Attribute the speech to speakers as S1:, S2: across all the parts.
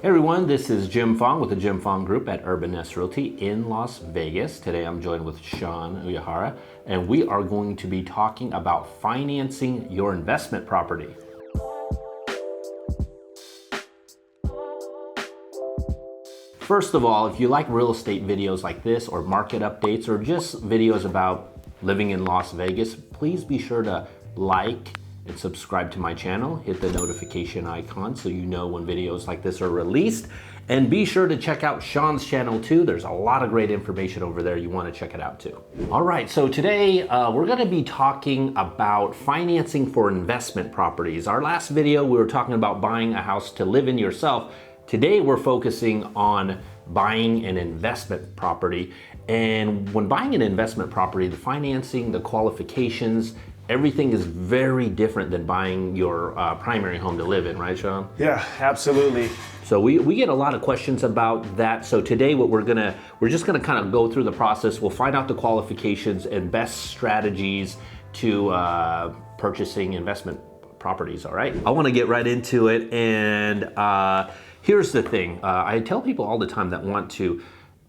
S1: Hey everyone, this is Jim Fong with the Jim Fong Group at Urban Nest Realty in Las Vegas. Today I'm joined with Sean Uyehara, and we are going to be talking about financing your investment property. First of all, if you like real estate videos like this or market updates or just videos about living in Las Vegas, please be sure to like and subscribe to my channel. Hit the notification icon so you know when videos like this are released. And be sure to check out Sean's channel too. There's a lot of great information over there. You want to check it out too. All right, so today we're going to be talking about financing for investment properties. Our last video, we were talking about buying a house to live in yourself. Today we're focusing on buying an investment property. And when buying an investment property, the financing, the qualifications, everything is very different than buying your primary home to live in, right, Sean?
S2: Yeah, absolutely.
S1: So we get a lot of questions about that. So today we're just gonna kind of go through the process. We'll find out the qualifications and best strategies to purchasing investment properties, all right? I wanna get right into it, and here's the thing. I tell people all the time that want to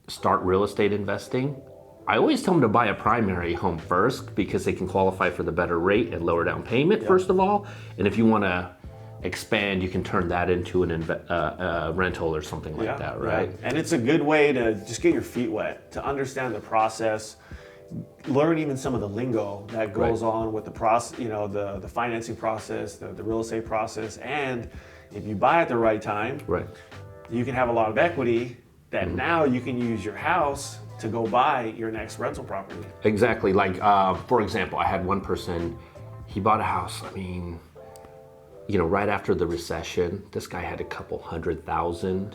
S1: start real estate investing, I always tell them to buy a primary home first because they can qualify for the better rate and lower down payment, first of all. And if you want to expand, you can turn that into an rental or something like that, right?
S2: Yeah. And it's a good way to just get your feet wet, to understand the process, learn even some of the lingo that goes on with the process, the financing process, the real estate process. And if you buy at the right time, you can have a lot of equity that now you can use your house to go buy your next rental property.
S1: Exactly. Like, for example, I had one person, he bought a house, right after the recession. This guy had a couple $100,000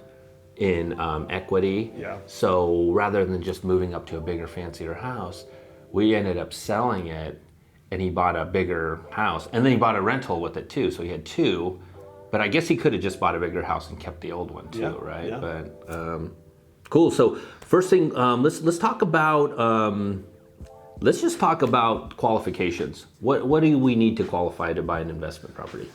S1: in equity.
S2: Yeah.
S1: So rather than just moving up to a bigger, fancier house, we ended up selling it, and he bought a bigger house. And then he bought a rental with it too, so he had two. But I guess he could have just bought a bigger house and kept the old one too, right?
S2: Yeah.
S1: But cool. So first thing, let's talk about let's just talk about qualifications. What do we need to qualify to buy an investment property?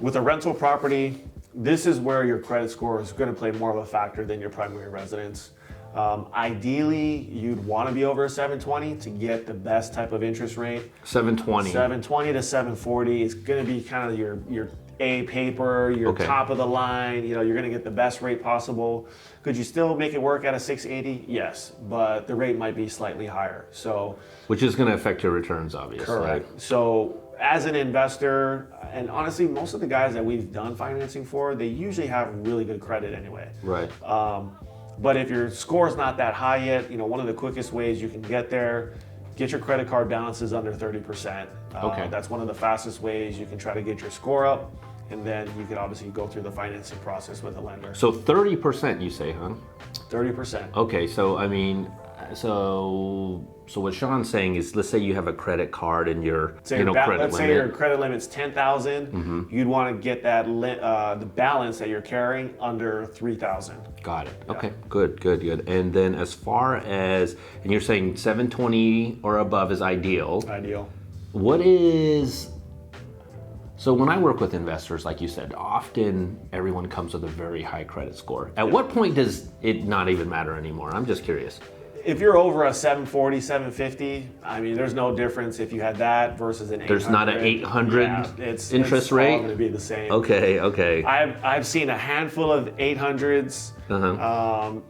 S2: With a rental property, this is where your credit score is going to play more of a factor than your primary residence. Ideally, you'd want to be over a 720 to get the best type of interest rate.
S1: 720.
S2: 720 to 740 is going to be kind of your A paper, your top of the line. You're going to get the best rate possible. Could you still make it work at a 680? Yes, but the rate might be slightly higher. So,
S1: which is going to affect your returns, obviously.
S2: Correct. So, as an investor, and honestly, most of the guys that we've done financing for, they usually have really good credit anyway.
S1: Right.
S2: But if your score is not that high yet, one of the quickest ways you can get there, get your credit card balances under 30%. That's one of the fastest ways you can try to get your score up. And then you can obviously go through the financing process with a lender.
S1: So 30% you say, huh?
S2: 30%.
S1: Okay, so what Sean's saying is, let's say you have a credit card and your credit limit.
S2: Let's say your credit limit's $10,000. You'd want to get that the balance that you're carrying under $3,000.
S1: Got it. Yeah. Okay, good. And then as far as, and you're saying 720 or above is ideal.
S2: Ideal.
S1: So when I work with investors, like you said, often everyone comes with a very high credit score. At what point does it not even matter anymore? I'm just curious.
S2: If you're over a 740, 750, there's no difference if you had that versus an 800.
S1: There's not an 800 interest rate?
S2: It's all going to be the same.
S1: Okay.
S2: I've seen a handful of 800s.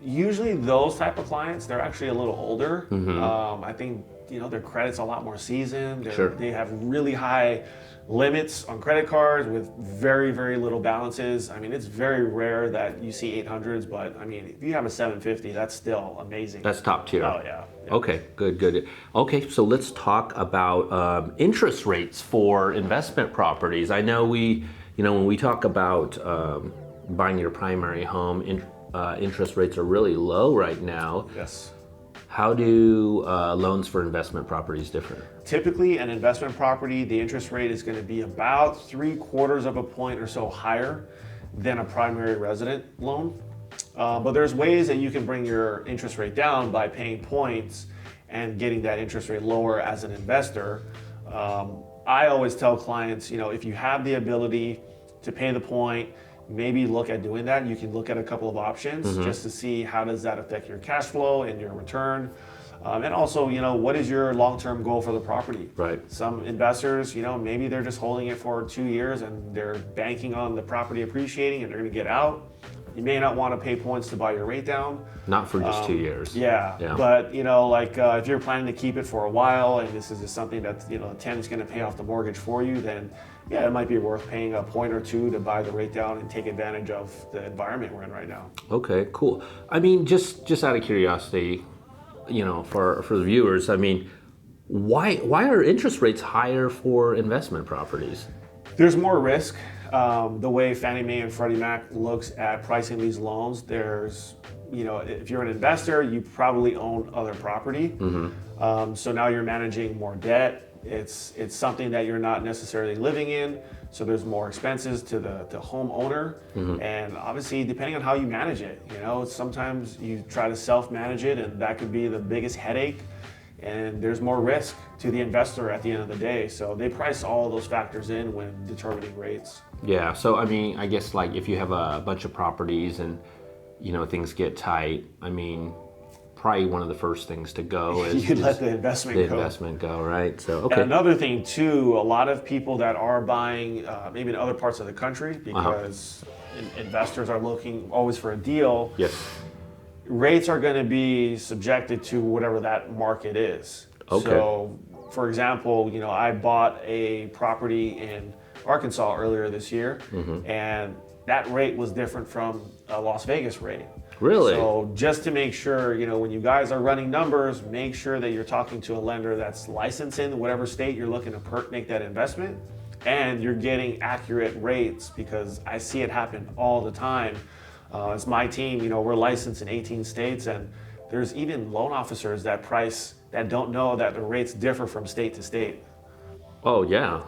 S2: Usually those type of clients, they're actually a little older. I think their credit's a lot more seasoned. They have really high limits on credit cards with very, very little balances. It's very rare that you see 800s, but if you have a 750, that's still amazing.
S1: That's top tier.
S2: Oh yeah.
S1: Okay, good. Okay, so let's talk about interest rates for investment properties. I know when we talk about buying your primary home, interest rates are really low right now.
S2: Yes.
S1: How do loans for investment properties differ?
S2: Typically, an investment property, the interest rate is going to be about 3/4 of a point or so higher than a primary resident loan. But there's ways that you can bring your interest rate down by paying points and getting that interest rate lower as an investor. I always tell clients, if you have the ability to pay the point, maybe look at doing that. You can look at a couple of options just to see how does that affect your cash flow and your return. And also, what is your long-term goal for the property?
S1: Right.
S2: Some investors, maybe they're just holding it for 2 years and they're banking on the property appreciating and they're going to get out. You may not want to pay points to buy your rate down.
S1: Not for just 2 years.
S2: Yeah. But, if you're planning to keep it for a while and this is just something that, the tenant's going to pay off the mortgage for you, then yeah, it might be worth paying a point or two to buy the rate down and take advantage of the environment we're in right now.
S1: Okay, cool. I mean, just out of curiosity, for the viewers, I mean, why are interest rates higher for investment properties?
S2: There's more risk. The way Fannie Mae and Freddie Mac looks at pricing these loans, there's, if you're an investor, you probably own other property. So now you're managing more debt. It's something that you're not necessarily living in. So there's more expenses to the homeowner. And obviously, depending on how you manage it, sometimes you try to self-manage it and that could be the biggest headache. And there's more risk to the investor at the end of the day. So they price all those factors in when determining rates.
S1: Yeah, so I mean, I guess like if you have a bunch of properties and, things get tight, I mean, probably one of the first things to go is
S2: you let the investment go.
S1: Right? So, okay.
S2: And another thing too, a lot of people that are buying maybe in other parts of the country because investors are looking always for a deal.
S1: Yes.
S2: Rates are going to be subjected to whatever that market is.
S1: Okay.
S2: So, for example, I bought a property in Arkansas earlier this year, and that rate was different from a Las Vegas rate.
S1: Really?
S2: So just to make sure, when you guys are running numbers, make sure that you're talking to a lender that's licensed in whatever state you're looking to make that investment, and you're getting accurate rates because I see it happen all the time. As my team, we're licensed in 18 states, and there's even loan officers that don't know that the rates differ from state to state.
S1: Oh yeah,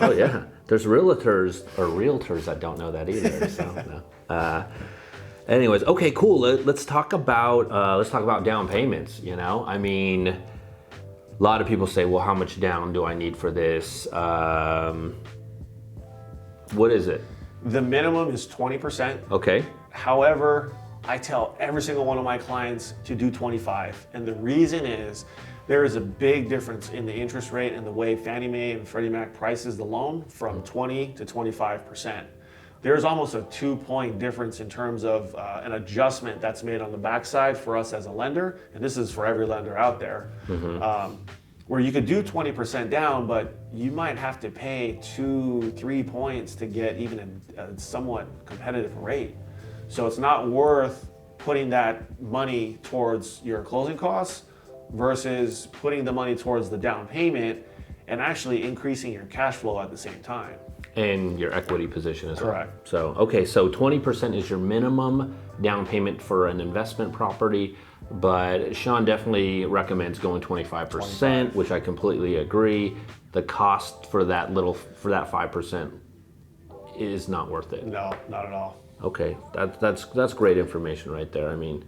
S1: oh yeah. There's realtors that don't know that either. So, no. Anyways, okay, cool. Let's talk about down payments. I mean, a lot of people say, well, how much down do I need for this? What is it?
S2: The minimum is 20%.
S1: Okay.
S2: However, I tell every single one of my clients to do 25. And the reason is there is a big difference in the interest rate and the way Fannie Mae and Freddie Mac prices the loan from 20 to 25%. There's almost a 2-point difference in terms of an adjustment that's made on the backside for us as a lender. And this is for every lender out there. Where you could do 20% down, but you might have to pay 2-3 points to get even a somewhat competitive rate. So it's not worth putting that money towards your closing costs versus putting the money towards the down payment and actually increasing your cash flow at the same time.
S1: And your equity position as well.
S2: Correct.
S1: So, okay, so 20% is your minimum down payment for an investment property. But Sean definitely recommends going 25%, which I completely agree. The cost for that 5% is not worth it.
S2: No, not at all.
S1: Okay, that's great information right there. I mean,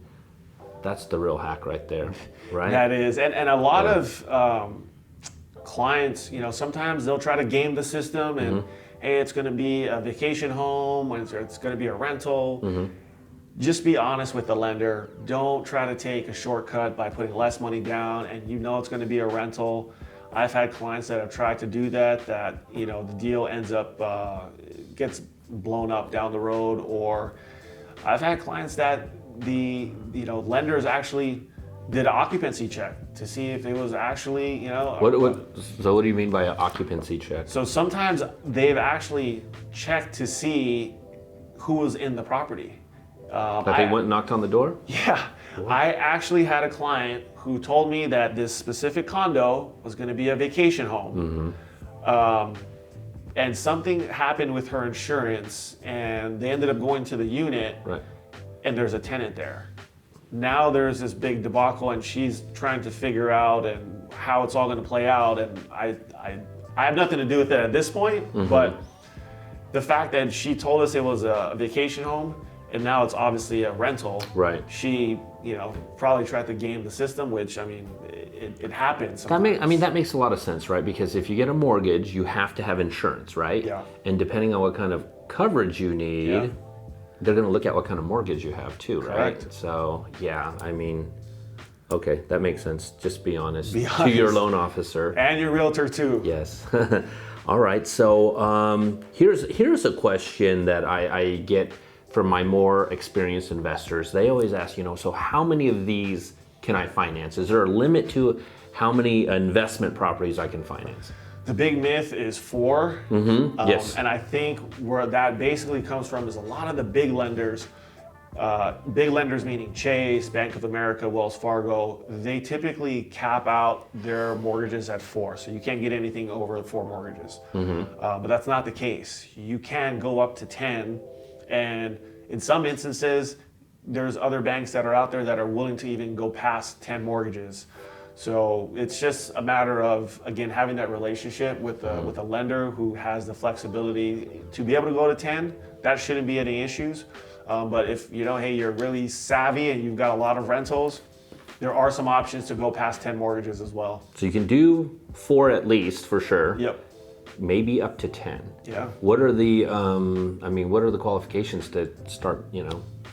S1: that's the real hack right there, right?
S2: That is, and a lot of clients, sometimes they'll try to game the system and hey, it's going to be a vacation home, it's going to be a rental. Just be honest with the lender. Don't try to take a shortcut by putting less money down and it's going to be a rental. I've had clients that have tried to do that the deal ends up, gets blown up down the road, or I've had clients that the lenders actually did an occupancy check to see if it was actually,
S1: So what do you mean by an occupancy check?
S2: So sometimes they've actually checked to see who was in the property.
S1: That they went and knocked on the door?
S2: Yeah. What? I actually had a client who told me that this specific condo was going to be a vacation home. And something happened with her insurance, and they ended up going to the unit, and there's a tenant there. Now there's this big debacle, and she's trying to figure out and how it's all going to play out. And I have nothing to do with it at this point, but the fact that she told us it was a vacation home, and now it's obviously a rental.
S1: Right.
S2: She, probably tried to game the system, which it happens sometimes.
S1: That makes a lot of sense, right? Because if you get a mortgage, you have to have insurance, right?
S2: Yeah.
S1: And depending on what kind of coverage you need, they're going to look at what kind of mortgage you have too, right?
S2: Correct.
S1: So, okay, that makes sense. Just be honest. To your loan officer.
S2: And your realtor too.
S1: Yes. All right. So here's a question that I get from my more experienced investors. They always ask, so how many of these can I finance? Is there a limit to how many investment properties I can finance?
S2: The big myth is 4.
S1: Yes.
S2: And I think where that basically comes from is a lot of the big lenders meaning Chase, Bank of America, Wells Fargo, they typically cap out their mortgages at 4. So you can't get anything over 4 mortgages. But that's not the case. You can go up to 10. And in some instances, there's other banks that are out there that are willing to even go past 10 mortgages. So it's just a matter of, again, having that relationship with a lender who has the flexibility to be able to go to 10. That shouldn't be any issues. But if hey, you're really savvy and you've got a lot of rentals, there are some options to go past 10 mortgages as well.
S1: So you can do 4 at least for sure.
S2: Yep.
S1: Maybe up to 10.
S2: Yeah.
S1: What are the what are the qualifications to start,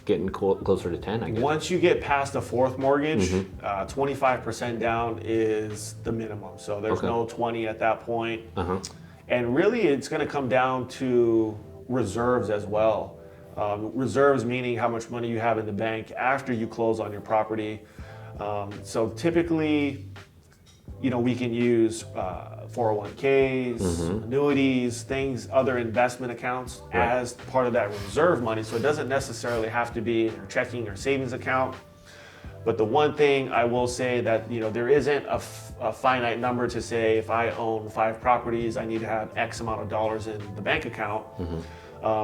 S1: getting closer to 10, I guess?
S2: Once you get past the 4th mortgage, 25% down is the minimum. So there's no 20 at that point. And really it's going to come down to reserves as well. Reserves meaning how much money you have in the bank after you close on your property. So typically, we can use 401ks, annuities, other investment accounts as part of that reserve money. So it doesn't necessarily have to be in your checking or savings account. But the one thing I will say that, there isn't a finite number to say if I own 5 properties, I need to have X amount of dollars in the bank account.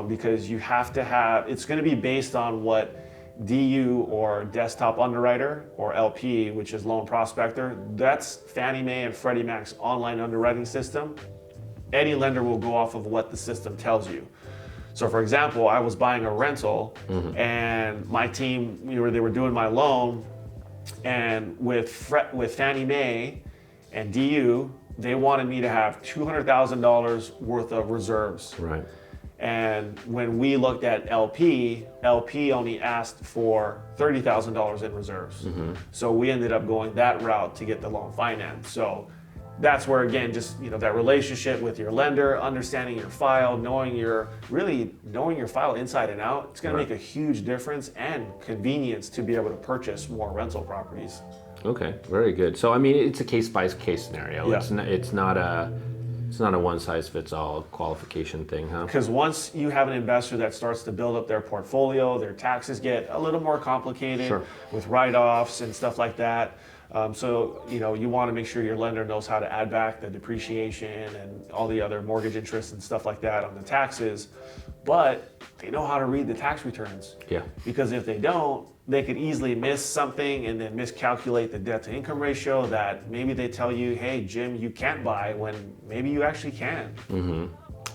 S2: Because you have to have, it's going to be based on what DU or desktop underwriter or LP, which is loan prospector, that's Fannie Mae and Freddie Mac's online underwriting system. Any lender will go off of what the system tells you. So for example, I was buying a rental and my team, they were doing my loan, and with Fannie Mae and DU, they wanted me to have $200,000 worth of reserves.
S1: Right.
S2: And when we looked at LP only asked for $30,000 in reserves. So we ended up going that route to get the loan financed. So that's where, again, just that relationship with your lender, understanding your file, knowing your file inside and out, it's going to make a huge difference and convenience to be able to purchase more rental properties.
S1: Okay, very good. So it's a case by case scenario.
S2: Yeah.
S1: It's not a one-size-fits-all qualification thing, huh?
S2: Because once you have an investor that starts to build up their portfolio, their taxes get a little more complicated with write-offs and stuff like that. So you want to make sure your lender knows how to add back the depreciation and all the other mortgage interest and stuff like that on the taxes. But they know how to read the tax returns.
S1: Yeah.
S2: Because if they don't, they could easily miss something and then miscalculate the debt to income ratio that maybe they tell you, hey, Jim, you can't buy, when maybe you actually can.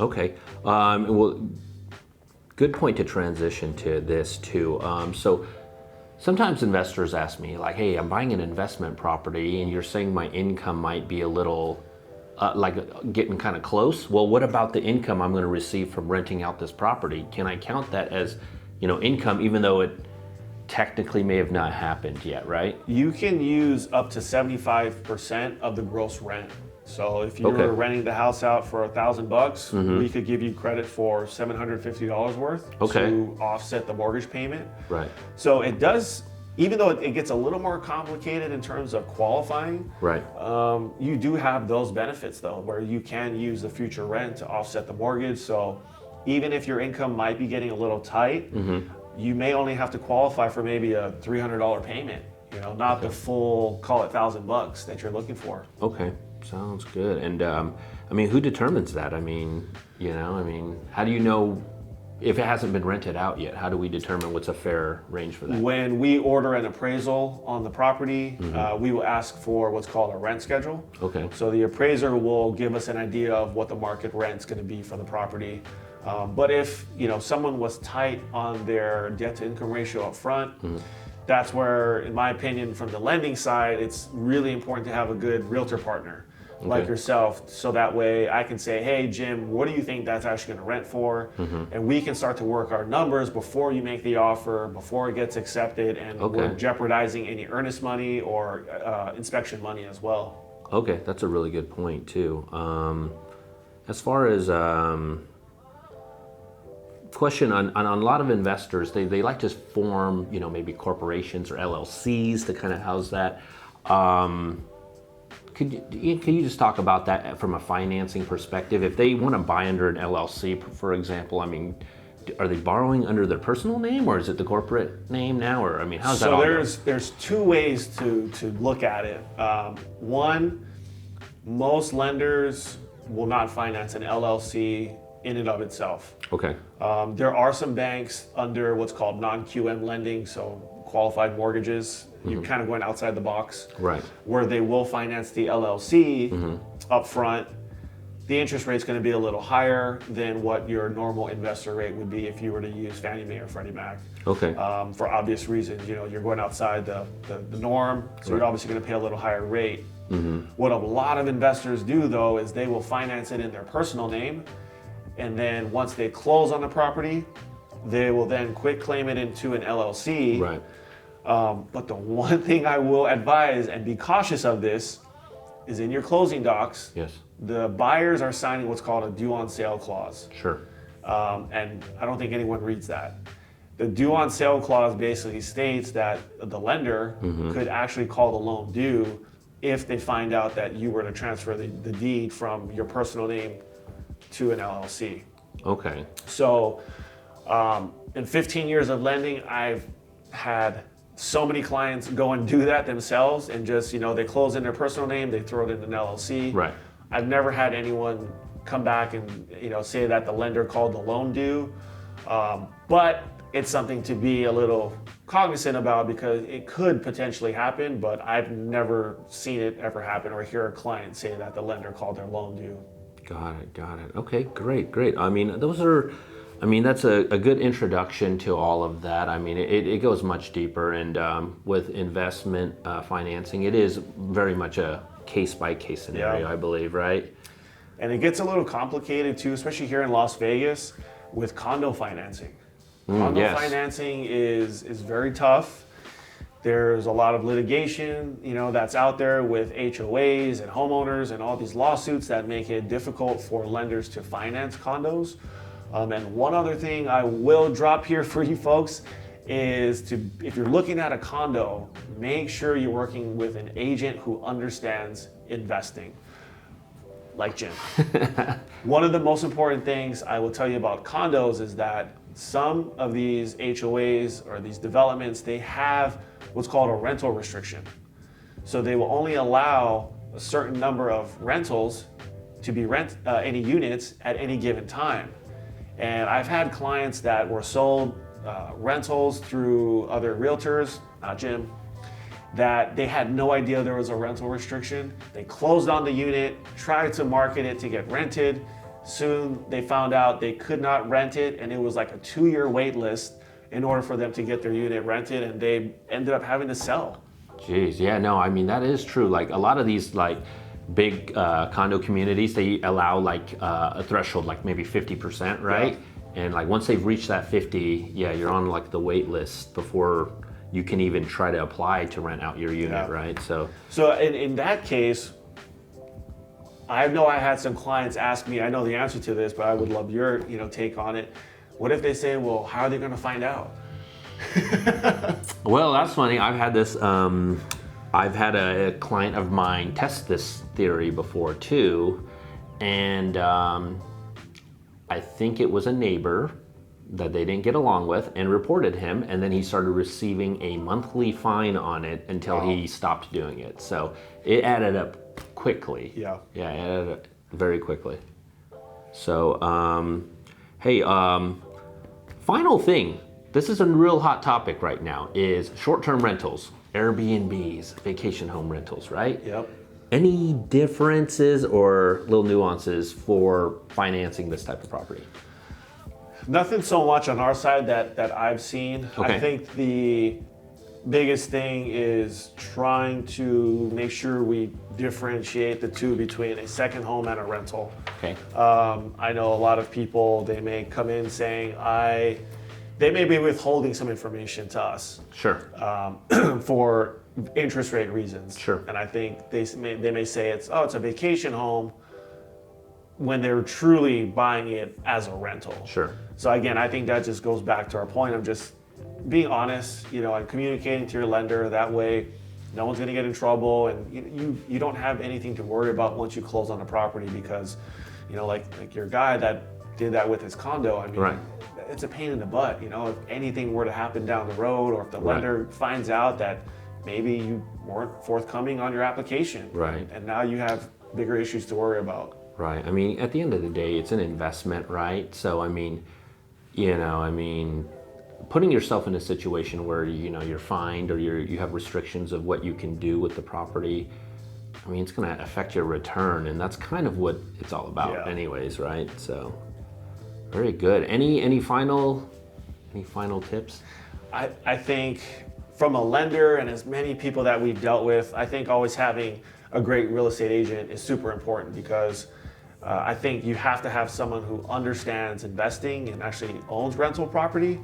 S1: Okay. Well, good point to transition to this too. So sometimes investors ask me like, hey, I'm buying an investment property and you're saying my income might be a little like getting kind of close. Well, what about the income I'm going to receive from renting out this property? Can I count that as, income, even though it technically may have not happened yet, right?
S2: You can use up to 75% of the gross rent. So if you were renting the house out for $1,000, we could give you credit for $750 worth to offset the mortgage payment.
S1: Right.
S2: So it does, even though it gets a little more complicated in terms of qualifying,
S1: right?
S2: You do have those benefits though, where you can use the future rent to offset the mortgage. So even if your income might be getting a little tight, you may only have to qualify for maybe a $300 payment, not the full, call it $1,000 that you're looking for.
S1: Okay, sounds good. And who determines that? How do you know if it hasn't been rented out yet? How do we determine what's a fair range for that?
S2: When we order an appraisal on the property, we will ask for what's called a rent schedule.
S1: Okay.
S2: So the appraiser will give us an idea of what the market rent's going to be for the property. But if someone was tight on their debt to income ratio up front, that's where, in my opinion, from the lending side, it's really important to have a good realtor partner like yourself, so that way I can say, hey Jim, what do you think that's actually going to rent for? And we can start to work our numbers before you make the offer, before it gets accepted, and we're jeopardizing any earnest money or inspection money as well.
S1: Okay, that's a really good point too. As far as question on a lot of investors, they like to form maybe corporations or LLCs to kind of house that. Could you just talk about that from a financing perspective? If they want to buy under an LLC, for example, I mean, are they borrowing under their personal name, or is it the corporate name now? Or I mean, how's that all going?
S2: There's two ways to look at it. One, most lenders will not finance an LLC in and of itself.
S1: Okay.
S2: There are some banks under what's called non-QM lending, so qualified mortgages. You're kind of going outside the box,
S1: right?
S2: Where they will finance the LLC up front. The interest rate's going to be a little higher than what your normal investor rate would be if you were to use Fannie Mae or Freddie Mac.
S1: Okay.
S2: For obvious reasons, you're going outside the norm, so you're obviously going to pay a little higher rate. What a lot of investors do, though, is they will finance it in their personal name, and then once they close on the property, they will then quit claim it into an LLC.
S1: Right.
S2: But the one thing I will advise, and be cautious of this, is in your closing docs, the buyers are signing what's called a due on sale clause.
S1: Sure.
S2: And I don't think anyone reads that. The due on sale clause basically states that the lender could actually call the loan due if they find out that you were to transfer the deed from your personal name to an LLC.
S1: Okay.
S2: So in 15 years of lending, I've had so many clients go and do that themselves, and just, they close in their personal name, they throw it in an LLC.
S1: Right.
S2: I've never had anyone come back and, say that the lender called the loan due. But it's something to be a little cognizant about, because it could potentially happen, but I've never seen it ever happen or hear a client say that the lender called their loan due.
S1: Got it. Okay, great. I mean, that's a good introduction to all of that. I mean, it goes much deeper, and with investment financing, it is very much a case-by-case scenario, I believe, right?
S2: And it gets a little complicated too, especially here in Las Vegas with condo financing. Condo financing is very tough. There's a lot of litigation, that's out there with HOAs and homeowners and all these lawsuits that make it difficult for lenders to finance condos. And one other thing I will drop here for you folks is if you're looking at a condo, make sure you're working with an agent who understands investing, like Jim. One of the most important things I will tell you about condos is that some of these HOAs or these developments, they have what's called a rental restriction. So they will only allow a certain number of rentals to be any units at any given time. And I've had clients that were sold rentals through other realtors, not Jim, that they had no idea there was a rental restriction. They closed on the unit, tried to market it to get rented. Soon they found out they could not rent it, and it was like a 2-year wait list in order for them to get their unit rented, and they ended up having to sell.
S1: Jeez, yeah, no, I mean, that is true. Like, a lot of these, big condo communities, they allow a threshold, maybe 50%, right? Yeah. And once they've reached that 50, you're on the wait list before you can even try to apply to rent out your unit, right? So
S2: in that case, I know I had some clients ask me, I know the answer to this, but I would love your take on it. What if they say, well, how are they going to find out?
S1: Well, that's funny. I've had this. I've had a client of mine test this theory before too, and I think it was a neighbor that they didn't get along with and reported him, and then he started receiving a monthly fine on it until he stopped doing it. So it added up quickly. Yeah, it added up very quickly. So, hey, final thing. This is a real hot topic right now, is short-term rentals, Airbnbs, vacation home rentals, right?
S2: Yep.
S1: Any differences or little nuances for financing this type of property?
S2: Nothing so much on our side that I've seen.
S1: Okay.
S2: I think the biggest thing is trying to make sure we differentiate the two between a second home and a rental.
S1: Okay.
S2: I know a lot of people, they may come in saying, they may be withholding some information to us.
S1: Sure.
S2: For interest rate reasons.
S1: Sure.
S2: And I think they may say it's a vacation home when they're truly buying it as a rental.
S1: Sure.
S2: So again, I think that just goes back to our point of just being honest, and communicating to your lender. That way, no one's going to get in trouble, and you don't have anything to worry about once you close on a property because, like your guy that did that with his condo. I mean,
S1: right.
S2: It's a pain in the butt. If anything were to happen down the road, or if the lender finds out that maybe you weren't forthcoming on your application,
S1: right,
S2: and now you have bigger issues to worry about.
S1: Right. I mean, at the end of the day, it's an investment, right? So, I mean, putting yourself in a situation where, you're fined or you have restrictions of what you can do with the property, I mean, it's going to affect your return, and that's kind of what it's all about anyways, right? So, very good. Any final tips?
S2: I think from a lender and as many people that we've dealt with, I think always having a great real estate agent is super important because I think you have to have someone who understands investing and actually owns rental property.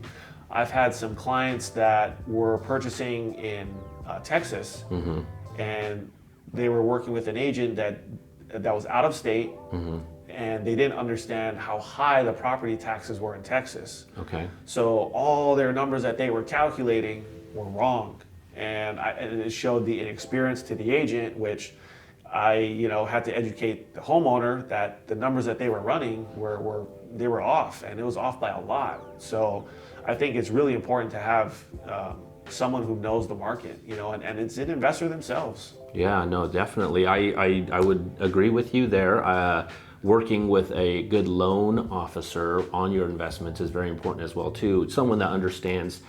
S2: I've had some clients that were purchasing in Texas, and they were working with an agent that was out of state, and they didn't understand how high the property taxes were in Texas.
S1: Okay.
S2: So all their numbers that they were calculating were wrong, and it showed the inexperience to the agent, which I had to educate the homeowner that the numbers that they were running were off, and it was off by a lot. So I think it's really important to have someone who knows the market, and it's an investor themselves.
S1: Yeah, no, definitely. I would agree with you there. Working with a good loan officer on your investments is very important as well too. Someone that understands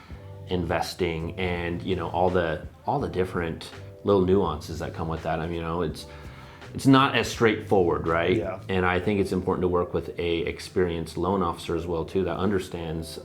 S1: investing and all the different little nuances that come with that. I mean, it's not as straightforward, right?
S2: Yeah.
S1: And I think it's important to work with a experienced loan officer as well too that understands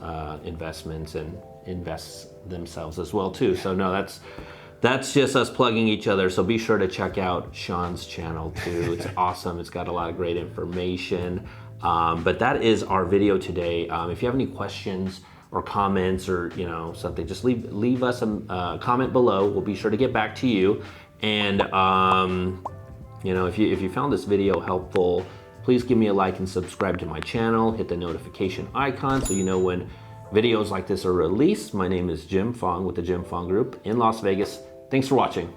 S1: investments and invests themselves as well too. So no, that's just us plugging each other. So be sure to check out Sean's channel too. It's awesome. It's got a lot of great information. But that is our video today. If you have any questions or comments or something, just leave us a comment below. We'll be sure to get back to you. And if you found this video helpful, please give me a like and subscribe to my channel. Hit the notification icon so you know when videos like this are released. My name is Jim Fong with the Jim Fong Group in Las Vegas. Thanks for watching.